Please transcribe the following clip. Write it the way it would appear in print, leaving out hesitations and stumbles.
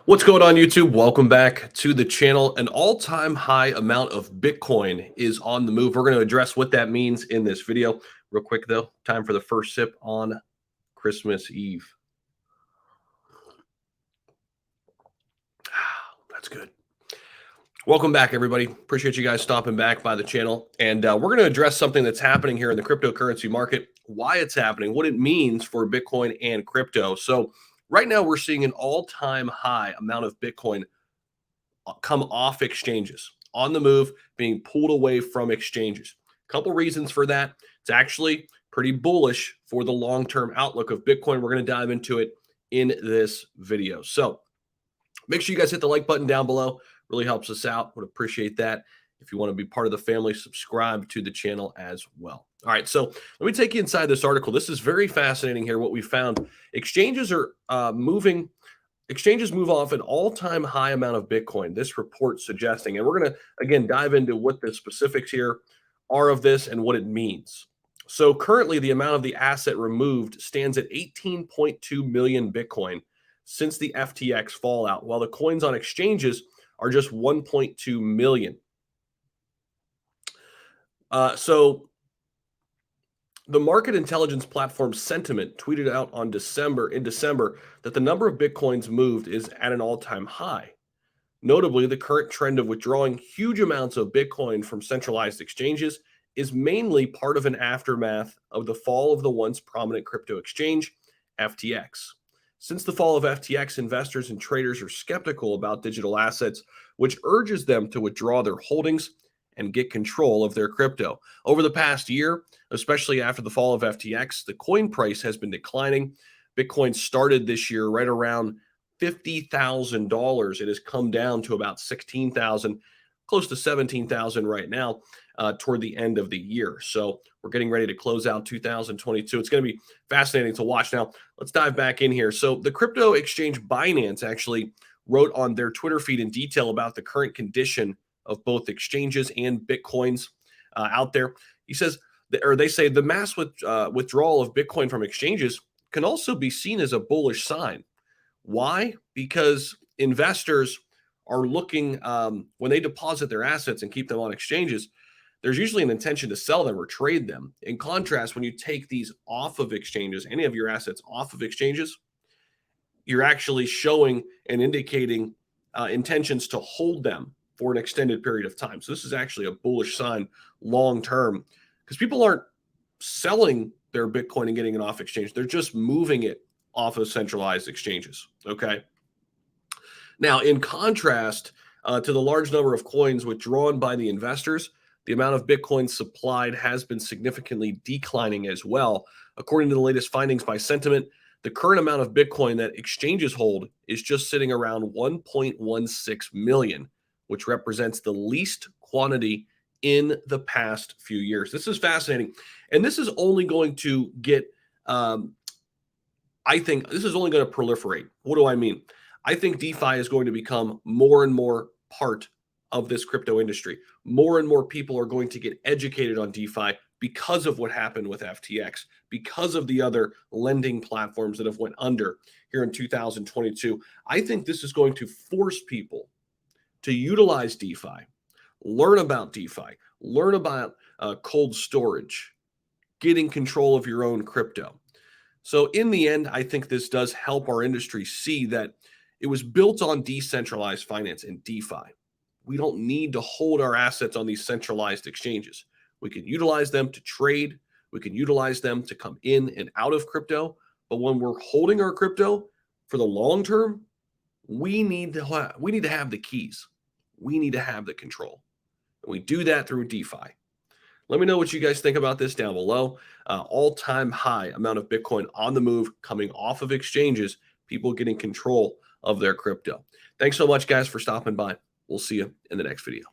What's going on, YouTube? Welcome back to the channel. An all-time high amount of Bitcoin is on the move. We're going to address what that means in this video. Real quick, though, time for the first sip on Christmas Eve. That's good. Welcome back, everybody. Appreciate you guys stopping back by the channel. And we're going to address something that's happening here in the cryptocurrency market, why it's happening, what it means for Bitcoin and crypto. So right now we're seeing an all-time high amount of Bitcoin come off exchanges, on the move, being pulled away from exchanges. A couple reasons for that. It's actually pretty bullish for the long-term outlook of Bitcoin. We're going to dive into it in this video. So make sure you guys hit the like button down below. Really helps us out. Would appreciate that. If you want to be part of the family, subscribe to the channel as well. All right, so let me take you inside this article. This is very fascinating here. What we found, exchanges are moving. Exchanges move off an all-time high amount of Bitcoin, this report suggesting. And we're going to, again, dive into what the specifics here are of this and what it means. So currently, the amount of the asset removed stands at 18.2 million Bitcoin since the FTX fallout, while the coins on exchanges are just 1.2 million. So the market intelligence platform Sentiment tweeted out in December that the number of Bitcoins moved is at an all-time high. Notably, the current trend of withdrawing huge amounts of Bitcoin from centralized exchanges is mainly part of an aftermath of the fall of the once prominent crypto exchange, FTX. Since the fall of FTX, investors and traders are skeptical about digital assets, which urges them to withdraw their holdings and get control of their crypto. Over the past year, especially after the fall of FTX, the coin price has been declining. Bitcoin started this year right around $50,000. It has come down to about 16,000, close to 17,000 right now toward the end of the year. So we're getting ready to close out 2022. It's going to be fascinating to watch. Now, let's dive back in here. So the crypto exchange Binance actually wrote on their Twitter feed in detail about the current condition of both exchanges and Bitcoins out there. He says, or they say, the mass withdrawal of Bitcoin from exchanges can also be seen as a bullish sign. Why? Because investors are looking, when they deposit their assets and keep them on exchanges, there's usually an intention to sell them or trade them. In contrast, when you take these off of exchanges, any of your assets off of exchanges, you're actually showing and indicating intentions to hold them for an extended period of time. So this is actually a bullish sign long term because people aren't selling their Bitcoin and getting it off exchange. They're just moving it off of centralized exchanges. Okay. Now, in contrast to the large number of coins withdrawn by the investors, the amount of Bitcoin supplied has been significantly declining as well. According to the latest findings by Sentiment, the current amount of Bitcoin that exchanges hold is just sitting around 1.16 million, which represents the least quantity in the past few years. This is fascinating. And this is only going to get, I think this is only going to proliferate. What do I mean? I think DeFi is going to become more and more part of this crypto industry. More and more people are going to get educated on DeFi because of what happened with FTX, because of the other lending platforms that have went under here in 2022. I think this is going to force people to utilize DeFi, learn about DeFi, learn about cold storage, getting control of your own crypto. So in the end, I think this does help our industry see that it was built on decentralized finance and DeFi. We don't need to hold our assets on these centralized exchanges. We can utilize them to trade. We can utilize them to come in and out of crypto. But when we're holding our crypto for the long term, we need to have the keys. We need to have the control. And we do that through DeFi. Let me know what you guys think about this down below. All-time high amount of Bitcoin on the move coming off of exchanges, people getting control of their crypto. Thanks so much, guys, for stopping by. We'll see you in the next video.